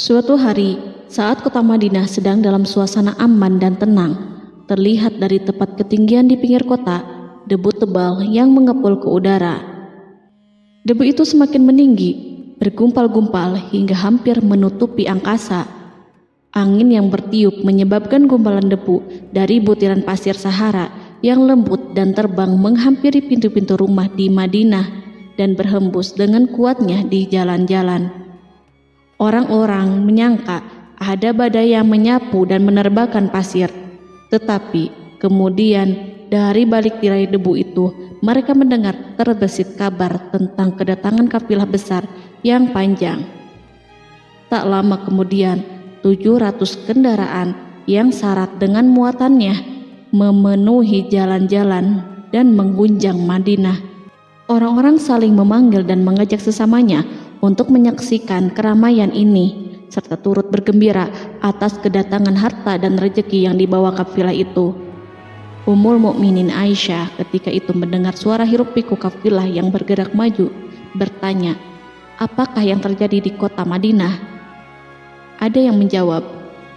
Suatu hari, saat kota Madinah sedang dalam suasana aman dan tenang, terlihat dari tepat ketinggian di pinggir kota, debu tebal yang mengepul ke udara. Debu itu semakin meninggi, bergumpal-gumpal hingga hampir menutupi angkasa. Angin yang bertiup menyebabkan gumpalan debu dari butiran pasir Sahara yang lembut dan terbang menghampiri pintu-pintu rumah di Madinah dan berhembus dengan kuatnya di jalan-jalan. Orang-orang menyangka ada badai yang menyapu dan menerbangkan pasir, tetapi kemudian dari balik tirai debu itu mereka mendengar terbesit kabar tentang kedatangan kafilah besar yang panjang. Tak lama kemudian 700 kendaraan yang syarat dengan muatannya memenuhi jalan-jalan dan mengguncang Madinah. Orang-orang saling memanggil dan mengajak sesamanya untuk menyaksikan keramaian ini, serta turut bergembira atas kedatangan harta dan rezeki yang dibawa kafilah itu. Ummul Mukminin Aisyah ketika itu mendengar suara hiruk-pikuk kafilah yang bergerak maju, bertanya, apakah yang terjadi di kota Madinah? Ada yang menjawab,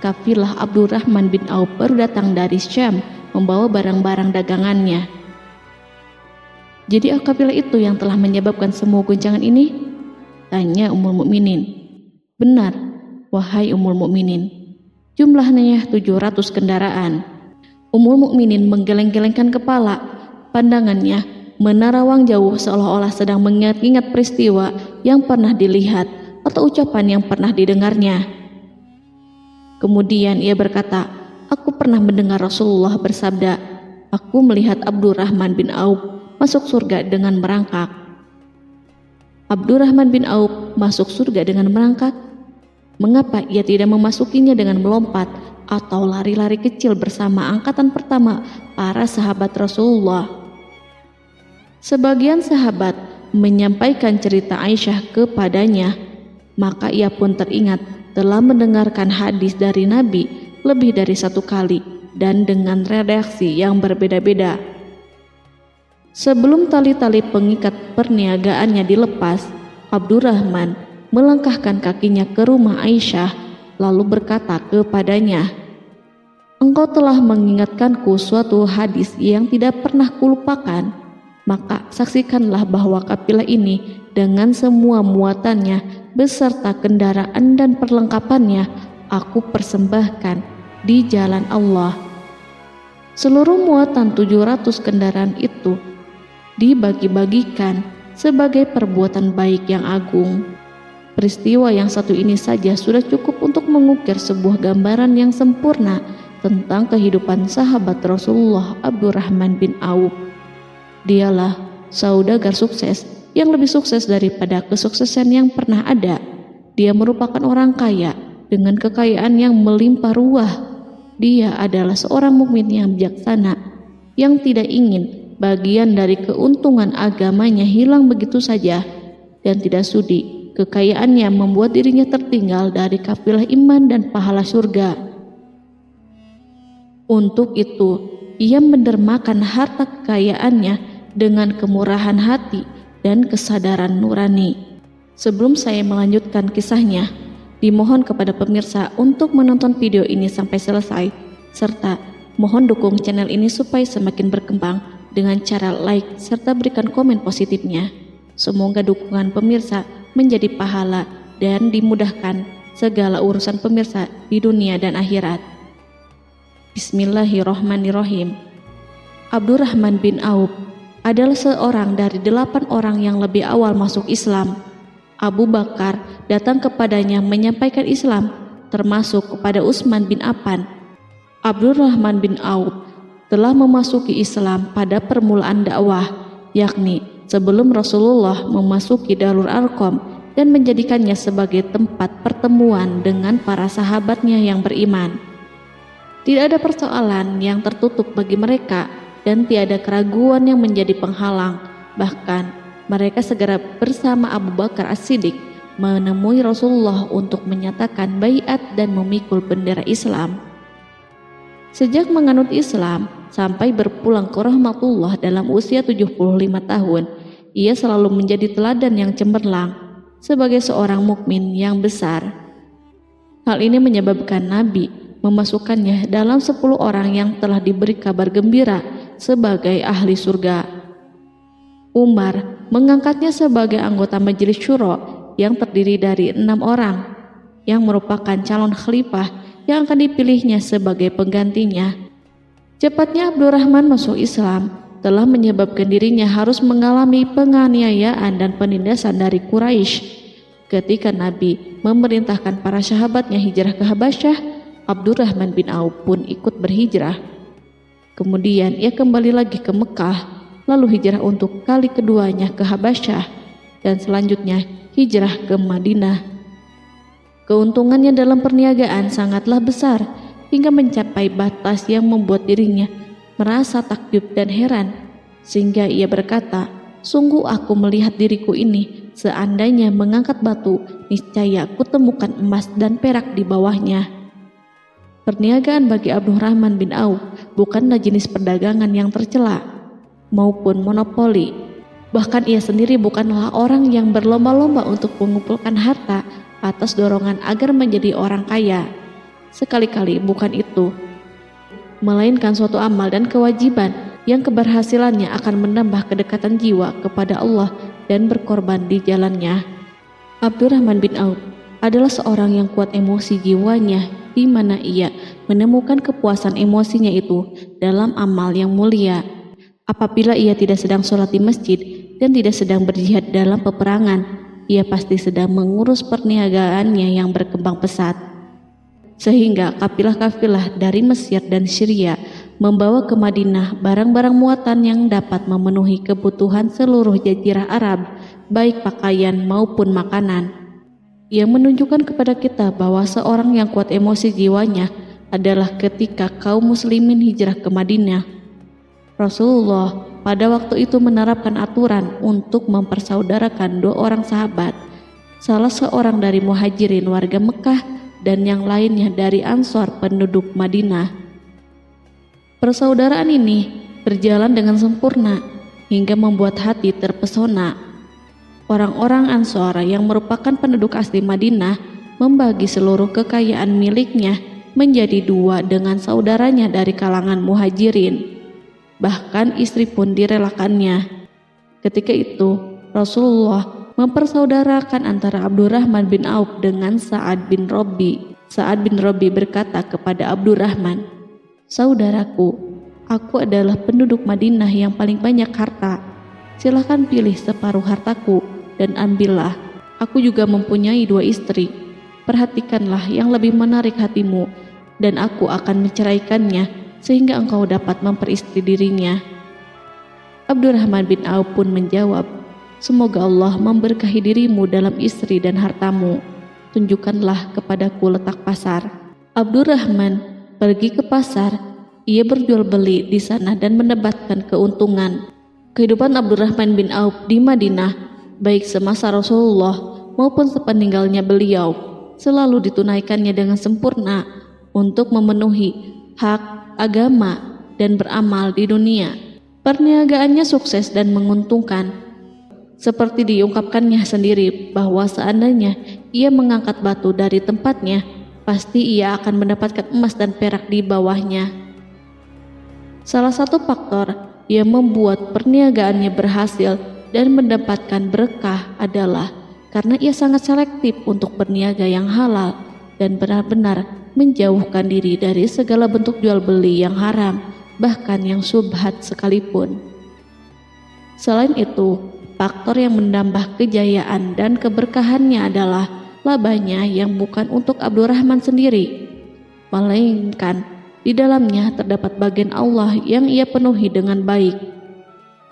kafilah Abdurrahman bin Auf baru datang dari Syam membawa barang-barang dagangannya. Jadi kafilah itu yang telah menyebabkan semua guncangan ini? Tanya Ummul Mukminin. Benar, wahai Ummul Mukminin. Jumlahnya 700 kendaraan. Ummul Mukminin menggeleng-gelengkan kepala. Pandangannya menerawang jauh seolah-olah sedang mengingat-ingat peristiwa yang pernah dilihat atau ucapan yang pernah didengarnya. Kemudian ia berkata, aku pernah mendengar Rasulullah bersabda, aku melihat Abdurrahman bin Auf masuk surga dengan merangkak. Abdurrahman bin Auf masuk surga dengan merangkak? Mengapa ia tidak memasukinya dengan melompat atau lari-lari kecil bersama angkatan pertama para sahabat Rasulullah? Sebagian sahabat menyampaikan cerita Aisyah kepadanya, maka ia pun teringat telah mendengarkan hadis dari Nabi lebih dari satu kali dan dengan redaksi yang berbeda-beda. Sebelum tali-tali pengikat perniagaannya dilepas, Abdurrahman melangkahkan kakinya ke rumah Aisyah lalu berkata kepadanya, engkau telah mengingatkanku suatu hadis yang tidak pernah kulupakan, maka saksikanlah bahwa kafilah ini dengan semua muatannya beserta kendaraan dan perlengkapannya aku persembahkan di jalan Allah. Seluruh muatan 700 kendaraan itu dibagi-bagikan sebagai perbuatan baik yang agung. Peristiwa yang satu ini saja sudah cukup untuk mengukir sebuah gambaran yang sempurna tentang kehidupan sahabat Rasulullah Abdurrahman bin Auf. Dialah saudagar sukses yang lebih sukses daripada kesuksesan yang pernah ada. Dia merupakan orang kaya dengan kekayaan yang melimpah ruah. Dia adalah seorang mukmin yang bijaksana yang tidak ingin bagian dari keuntungan agamanya hilang begitu saja dan tidak sudi kekayaannya membuat dirinya tertinggal dari kafilah iman dan pahala surga. Untuk itu, ia mendermakan harta kekayaannya dengan kemurahan hati dan kesadaran nurani. Sebelum saya melanjutkan kisahnya, dimohon kepada pemirsa untuk menonton video ini sampai selesai, serta mohon dukung channel ini supaya semakin berkembang dengan cara like serta berikan komen positifnya. Semoga dukungan pemirsa menjadi pahala dan dimudahkan segala urusan pemirsa di dunia dan akhirat. Bismillahirrohmanirrohim. Abdurrahman bin Auf adalah seorang dari 8 orang yang lebih awal masuk Islam. Abu Bakar datang kepadanya menyampaikan Islam, termasuk kepada Utsman bin Affan. Abdurrahman bin Auf telah memasuki Islam pada permulaan dakwah, yakni sebelum Rasulullah memasuki Darul Arqam dan menjadikannya sebagai tempat pertemuan dengan para sahabatnya yang beriman. Tidak ada persoalan yang tertutup bagi mereka dan tiada keraguan yang menjadi penghalang. Bahkan mereka segera bersama Abu Bakar As-Siddiq menemui Rasulullah untuk menyatakan baiat dan memikul bendera Islam. Sejak menganut Islam sampai berpulang ke rahmatullah dalam usia 75 tahun, ia selalu menjadi teladan yang cemerlang sebagai seorang mukmin yang besar. Hal ini menyebabkan Nabi memasukkannya dalam 10 orang yang telah diberi kabar gembira sebagai ahli surga. Umar mengangkatnya sebagai anggota majelis syuro yang terdiri dari 6 orang yang merupakan calon khalifah yang akan dipilihnya sebagai penggantinya. Cepatnya Abdurrahman masuk Islam telah menyebabkan dirinya harus mengalami penganiayaan dan penindasan dari Quraisy. Ketika Nabi memerintahkan para sahabatnya hijrah ke Habasyah, Abdurrahman bin Auf pun ikut berhijrah. Kemudian ia kembali lagi ke Mekah, lalu hijrah untuk kali keduanya ke Habasyah, dan selanjutnya hijrah ke Madinah. Keuntungannya dalam perniagaan sangatlah besar, hingga mencapai batas yang membuat dirinya merasa takjub dan heran, sehingga ia berkata, "Sungguh aku melihat diriku ini, seandainya mengangkat batu, niscaya aku temukan emas dan perak di bawahnya." Perniagaan bagi Abdurrahman bin Auf bukanlah jenis perdagangan yang tercela maupun monopoli. Bahkan ia sendiri bukanlah orang yang berlomba-lomba untuk mengumpulkan harta atas dorongan agar menjadi orang kaya. Sekali-kali bukan itu, melainkan suatu amal dan kewajiban yang keberhasilannya akan menambah kedekatan jiwa kepada Allah dan berkorban di jalannya. Abdurrahman bin Auf adalah seorang yang kuat emosi jiwanya, di mana ia menemukan kepuasan emosinya itu dalam amal yang mulia. Apabila ia tidak sedang sholat di masjid dan tidak sedang berjihad dalam peperangan, ia pasti sedang mengurus perniagaannya yang berkembang pesat. Sehingga kafilah-kafilah dari Mesir dan Syria membawa ke Madinah barang-barang muatan yang dapat memenuhi kebutuhan seluruh jazirah Arab, baik pakaian maupun makanan. Yang menunjukkan kepada kita bahwa seorang yang kuat emosi jiwanya adalah ketika kaum muslimin hijrah ke Madinah. Rasulullah pada waktu itu menerapkan aturan untuk mempersaudarakan 2 orang sahabat, salah seorang dari muhajirin warga Mekah dan yang lainnya dari Ansor penduduk Madinah. Persaudaraan ini berjalan dengan sempurna hingga membuat hati terpesona. Orang-orang Ansor yang merupakan penduduk asli Madinah membagi seluruh kekayaan miliknya menjadi 2 dengan saudaranya dari kalangan muhajirin. Bahkan istri pun direlakannya. Ketika itu Rasulullah mempersaudarakan antara Abdurrahman bin Auf dengan Sa'ad bin Rabi. Sa'ad bin Rabi berkata kepada Abdurrahman, "Saudaraku, aku adalah penduduk Madinah yang paling banyak harta. Silahkan pilih separuh hartaku dan ambillah. Aku juga mempunyai 2 istri. Perhatikanlah yang lebih menarik hatimu, dan aku akan menceraikannya sehingga engkau dapat memperistri dirinya." Abdurrahman bin Auf pun menjawab, "Semoga Allah memberkahi dirimu dalam istri dan hartamu. Tunjukkanlah kepadaku letak pasar." Abdurrahman pergi ke pasar. Ia berjual beli di sana dan mendapatkan keuntungan. Kehidupan Abdurrahman bin Auf di Madinah, baik semasa Rasulullah maupun sepeninggalnya beliau, selalu ditunaikannya dengan sempurna untuk memenuhi hak agama dan beramal di dunia. Perniagaannya sukses dan menguntungkan. Seperti diungkapkannya sendiri bahwa seandainya ia mengangkat batu dari tempatnya, pasti ia akan mendapatkan emas dan perak di bawahnya. Salah satu faktor yang membuat perniagaannya berhasil dan mendapatkan berkah adalah karena ia sangat selektif untuk berniaga yang halal dan benar-benar menjauhkan diri dari segala bentuk jual beli yang haram, bahkan yang syubhat sekalipun. Selain itu, faktor yang menambah kejayaan dan keberkahannya adalah labanya yang bukan untuk Abdurrahman sendiri, melainkan di dalamnya terdapat bagian Allah yang ia penuhi dengan baik.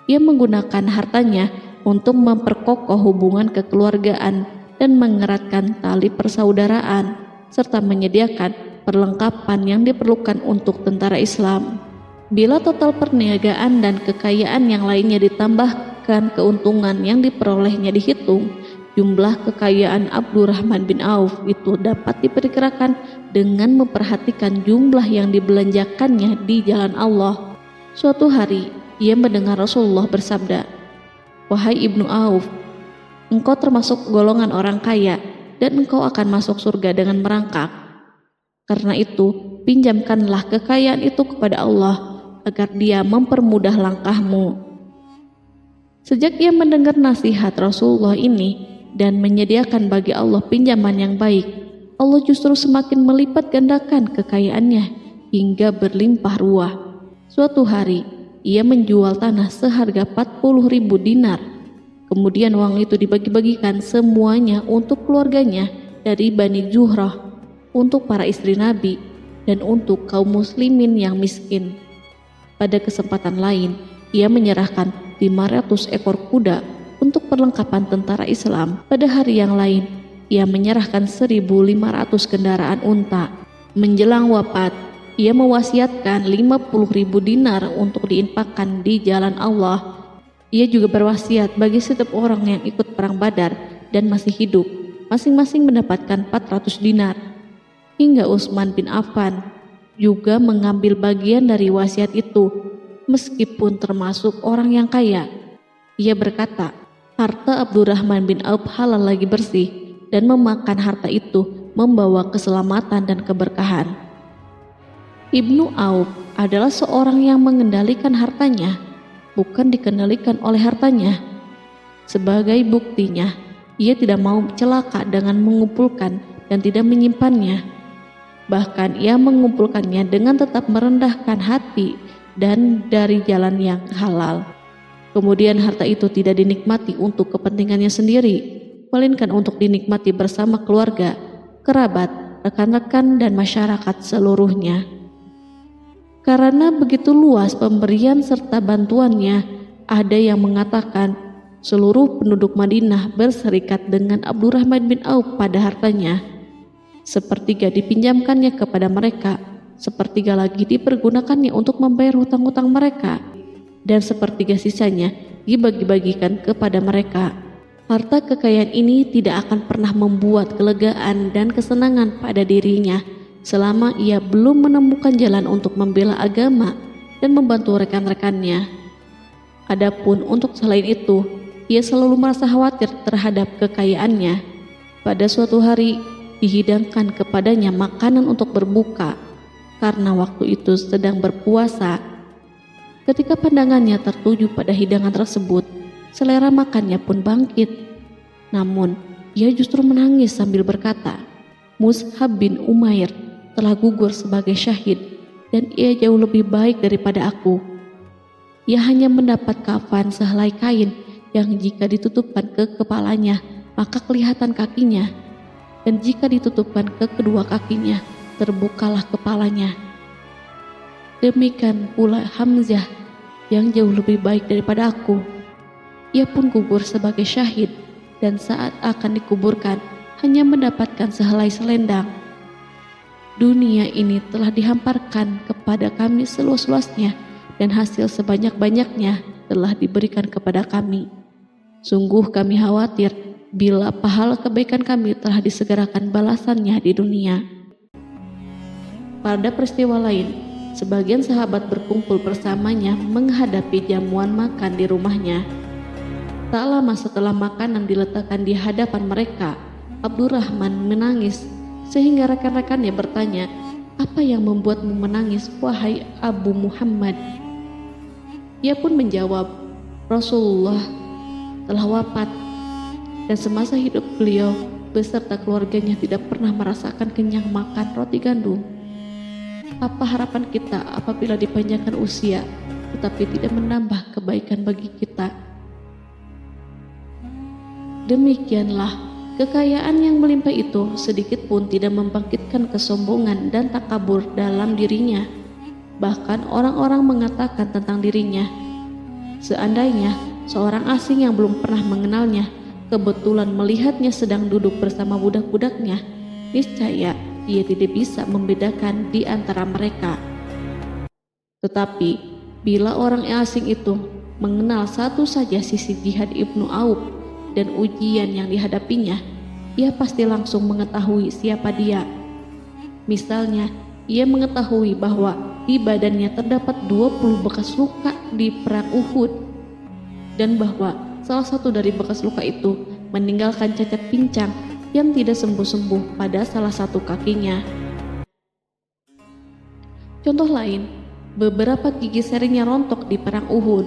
Ia menggunakan hartanya untuk memperkokoh hubungan kekeluargaan dan mengeratkan tali persaudaraan, serta menyediakan perlengkapan yang diperlukan untuk tentara Islam. Bila total perniagaan dan kekayaan yang lainnya ditambahkan keuntungan yang diperolehnya dihitung, jumlah kekayaan Abdurrahman bin Auf itu dapat diperkirakan dengan memperhatikan jumlah yang dibelanjakannya di jalan Allah. Suatu hari, ia mendengar Rasulullah bersabda, "Wahai Ibnu Auf, engkau termasuk golongan orang kaya dan engkau akan masuk surga dengan merangkak." Karena itu, pinjamkanlah kekayaan itu kepada Allah agar Dia mempermudah langkahmu." Sejak ia mendengar nasihat Rasulullah ini dan menyediakan bagi Allah pinjaman yang baik, Allah justru semakin melipat gandakan kekayaannya hingga berlimpah ruah. Suatu hari, ia menjual tanah seharga 40.000 dinar. Kemudian uang itu dibagi-bagikan semuanya untuk keluarganya dari Bani Zuhrah, untuk para istri Nabi, dan untuk kaum muslimin yang miskin. Pada kesempatan lain, ia menyerahkan 500 ekor kuda untuk perlengkapan tentara Islam. Pada hari yang lain, ia menyerahkan 1.500 kendaraan unta. Menjelang wafat, ia mewasiatkan 50.000 dinar untuk diinfakkan di jalan Allah. Ia juga berwasiat bagi setiap orang yang ikut perang Badar dan masih hidup, masing-masing mendapatkan 400 dinar. Hingga Utsman bin Affan juga mengambil bagian dari wasiat itu, meskipun termasuk orang yang kaya. Ia berkata, harta Abdurrahman bin Auf halal lagi bersih, dan memakan harta itu membawa keselamatan dan keberkahan. Ibnu Auf adalah seorang yang mengendalikan hartanya, bukan dikendalikan oleh hartanya. Sebagai buktinya, ia tidak mau celaka dengan mengumpulkan dan tidak menyimpannya. Bahkan ia mengumpulkannya dengan tetap merendahkan hati dan dari jalan yang halal. Kemudian harta itu tidak dinikmati untuk kepentingannya sendiri, melainkan untuk dinikmati bersama keluarga, kerabat, rekan-rekan, dan masyarakat seluruhnya. Karena begitu luas pemberian serta bantuannya, ada yang mengatakan seluruh penduduk Madinah berserikat dengan Abdurrahman bin Auf pada hartanya. Sepertiga dipinjamkannya kepada mereka, sepertiga lagi dipergunakannya untuk membayar hutang-hutang mereka, dan sepertiga sisanya dibagi-bagikan kepada mereka. Harta kekayaan ini tidak akan pernah membuat kelegaan dan kesenangan pada dirinya selama ia belum menemukan jalan untuk membela agama dan membantu rekan-rekannya. Adapun untuk selain itu, ia selalu merasa khawatir terhadap kekayaannya. Pada suatu hari, dihidangkan kepadanya makanan untuk berbuka karena waktu itu sedang berpuasa. Ketika pandangannya tertuju pada hidangan tersebut, selera makannya pun bangkit. Namun, ia justru menangis sambil berkata, "Mus'hab bin Umair telah gugur sebagai syahid dan ia jauh lebih baik daripada aku. Ia hanya mendapat kafan sehelai kain yang jika ditutupkan ke kepalanya, maka kelihatan kakinya, dan jika ditutupkan ke kedua kakinya, terbukalah kepalanya. Demikian pula Hamzah yang jauh lebih baik daripada aku. Ia pun gugur sebagai syahid, dan saat akan dikuburkan hanya mendapatkan sehelai selendang. Dunia ini telah dihamparkan kepada kami seluas-luasnya, dan hasil sebanyak-banyaknya telah diberikan kepada kami. Sungguh kami khawatir bila pahala kebaikan kami telah disegerakan balasannya di dunia." Pada peristiwa lain, sebagian sahabat berkumpul bersamanya menghadapi jamuan makan di rumahnya. Tak lama setelah makanan diletakkan di hadapan mereka, Abdurrahman menangis sehingga rekan-rekannya bertanya, "Apa yang membuatmu menangis, wahai Abu Muhammad?" Ia pun menjawab, "Rasulullah telah wafat, dan semasa hidup beliau beserta keluarganya tidak pernah merasakan kenyang makan roti gandum. Apa harapan kita apabila dipanjangkan usia tetapi tidak menambah kebaikan bagi kita?" Demikianlah, kekayaan yang melimpah itu sedikit pun tidak membangkitkan kesombongan dan takabur dalam dirinya. Bahkan orang-orang mengatakan tentang dirinya, seandainya seorang asing yang belum pernah mengenalnya kebetulan melihatnya sedang duduk bersama budak-budaknya, niscaya ia tidak bisa membedakan di antara mereka. Tetapi bila orang asing itu mengenal satu saja sisi jihad Ibnu Auf dan ujian yang dihadapinya, ia pasti langsung mengetahui siapa dia. Misalnya, ia mengetahui bahwa di badannya terdapat 20 bekas luka di perang Uhud, dan bahwa salah satu dari bekas luka itu meninggalkan cacat pincang yang tidak sembuh-sembuh pada salah satu kakinya. Contoh lain, beberapa gigi serinya rontok di perang Uhud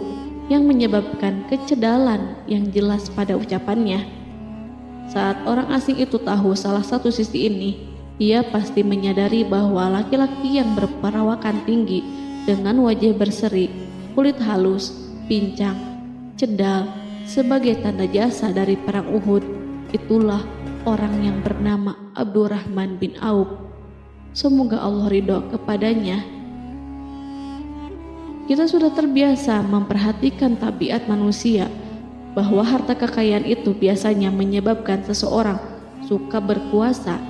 yang menyebabkan kecedalan yang jelas pada ucapannya. Saat orang asing itu tahu salah satu sisi ini, ia pasti menyadari bahwa laki-laki yang berperawakan tinggi dengan wajah berseri, kulit halus, pincang, cedal sebagai tanda jasa dari perang Uhud, itulah orang yang bernama Abdurrahman bin Auf. Semoga Allah ridho kepadanya. Kita sudah terbiasa memperhatikan tabiat manusia, bahwa harta kekayaan itu biasanya menyebabkan seseorang suka berkuasa.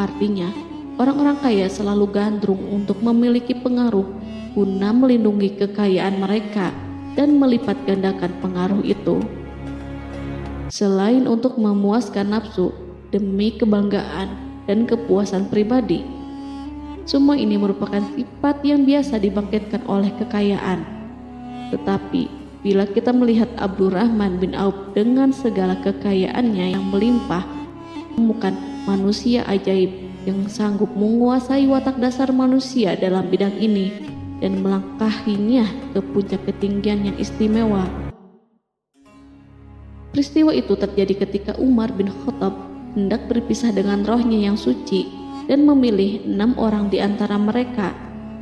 Artinya, orang-orang kaya selalu gandrung untuk memiliki pengaruh guna melindungi kekayaan mereka dan melipat gandakan pengaruh itu. Selain untuk memuaskan nafsu demi kebanggaan dan kepuasan pribadi, semua ini merupakan sifat yang biasa dibangkitkan oleh kekayaan. Tetapi bila kita melihat Abdurrahman bin Auf dengan segala kekayaannya yang melimpah, menemukan manusia ajaib yang sanggup menguasai watak dasar manusia dalam bidang ini dan melangkahinya ke puncak ketinggian yang istimewa. Peristiwa itu terjadi ketika Umar bin Khattab hendak berpisah dengan rohnya yang suci dan memilih 6 orang di antara mereka,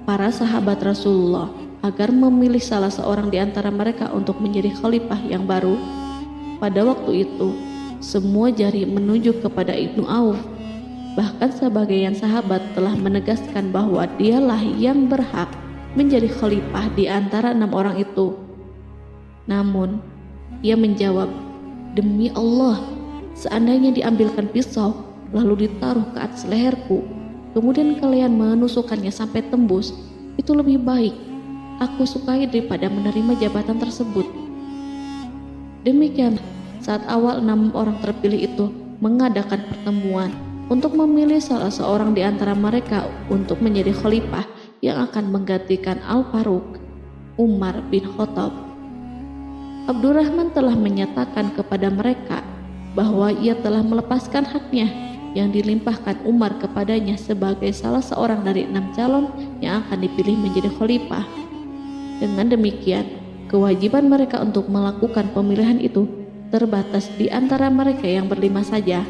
para sahabat Rasulullah, agar memilih salah seorang di antara mereka untuk menjadi khalifah yang baru. Pada waktu itu, semua jari menunjuk kepada Ibnu Auf. Bahkan sebagian sahabat telah menegaskan bahwa dialah yang berhak menjadi khalifah di antara 6 orang itu. Namun, ia menjawab, "Demi Allah, seandainya diambilkan pisau lalu ditaruh ke atas leherku, kemudian kalian menusukkannya sampai tembus, itu lebih baik aku sukai daripada menerima jabatan tersebut." Demikian, saat awal 6 orang terpilih itu mengadakan pertemuan untuk memilih salah seorang di antara mereka untuk menjadi khalifah yang akan menggantikan Al-Faruq, Umar bin Khattab, Abdurrahman telah menyatakan kepada mereka bahwa ia telah melepaskan haknya yang dilimpahkan Umar kepadanya sebagai salah seorang dari 6 calon yang akan dipilih menjadi khalifah. Dengan demikian, kewajiban mereka untuk melakukan pemilihan itu terbatas di antara mereka yang berlima saja.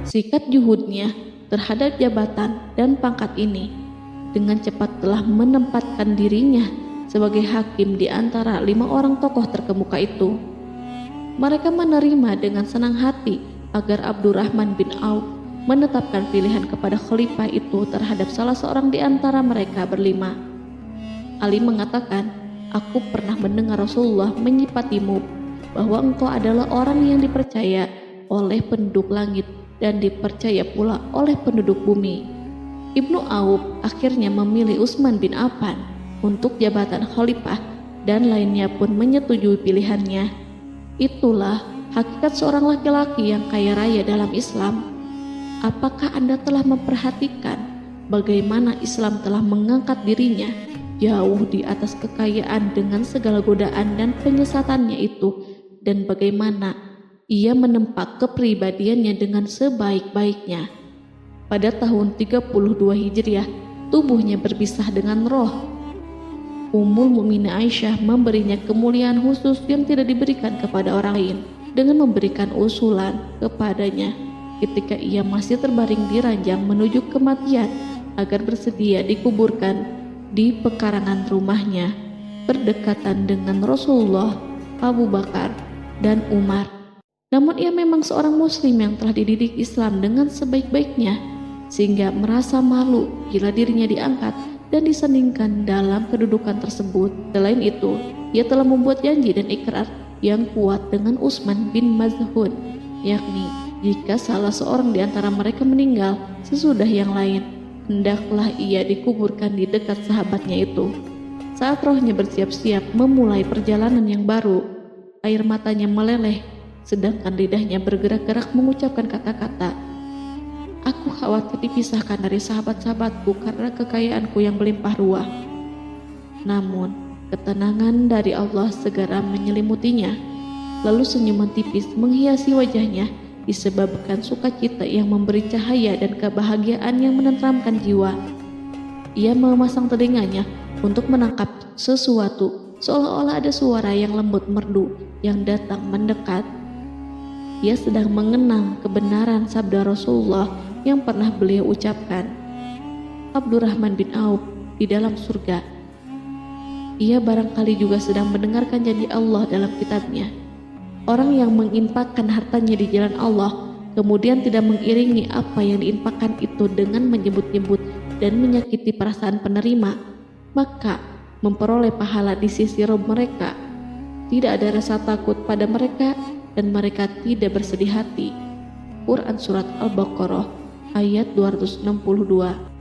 Sikat juhudnya terhadap jabatan dan pangkat ini dengan cepat telah menempatkan dirinya sebagai hakim di antara 5 orang tokoh terkemuka itu. Mereka menerima dengan senang hati agar Abdurrahman bin Auf menetapkan pilihan kepada khalifah itu terhadap salah seorang di antara mereka berlima. Ali mengatakan, "Aku pernah mendengar Rasulullah menyifatimu bahwa engkau adalah orang yang dipercaya oleh penduduk langit dan dipercaya pula oleh penduduk bumi." Ibnu Auf akhirnya memilih Utsman bin Affan untuk jabatan khalifah dan lainnya pun menyetujui pilihannya. Itulah hakikat seorang laki-laki yang kaya raya dalam Islam. Apakah Anda telah memperhatikan bagaimana Islam telah mengangkat dirinya jauh di atas kekayaan dengan segala godaan dan penyesatannya itu, dan bagaimana ia menempa kepribadiannya dengan sebaik-baiknya? Pada tahun 32 Hijriah, tubuhnya berpisah dengan roh. Ummul Mukminin Aisyah memberinya kemuliaan khusus yang tidak diberikan kepada orang lain dengan memberikan usulan kepadanya ketika ia masih terbaring di ranjang menuju kematian agar bersedia dikuburkan di pekarangan rumahnya berdekatan dengan Rasulullah, Abu Bakar, dan Umar. Namun ia memang seorang muslim yang telah dididik Islam dengan sebaik-baiknya, sehingga merasa malu bila dirinya diangkat dan disandingkan dalam kedudukan tersebut. Selain itu, ia telah membuat janji dan ikrar yang kuat dengan Utsman bin Maz'un, yakni jika salah seorang di antara mereka meninggal sesudah yang lain, hendaklah ia dikuburkan di dekat sahabatnya itu. Saat rohnya bersiap-siap memulai perjalanan yang baru, air matanya meleleh, sedangkan lidahnya bergerak-gerak mengucapkan kata-kata, "Aku khawatir dipisahkan dari sahabat-sahabatku karena kekayaanku yang melimpah ruah." Namun, ketenangan dari Allah segera menyelimutinya. Lalu senyuman tipis menghiasi wajahnya disebabkan sukacita yang memberi cahaya dan kebahagiaan yang menenteramkan jiwa. Ia memasang telinganya untuk menangkap sesuatu, seolah-olah ada suara yang lembut merdu yang datang mendekat. Ia sedang mengenang kebenaran sabda Rasulullah yang pernah beliau ucapkan, Abdurrahman bin Auf di dalam surga. Ia barangkali juga sedang mendengarkan janji Allah dalam kitabnya. Orang yang menginfakkan hartanya di jalan Allah, kemudian tidak mengiringi apa yang diinfakkan itu dengan menyebut-nyebut dan menyakiti perasaan penerima, maka memperoleh pahala di sisi Rabb mereka. Tidak ada rasa takut pada mereka dan mereka tidak bersedih hati. Quran Surat Al-Baqarah ayat 262.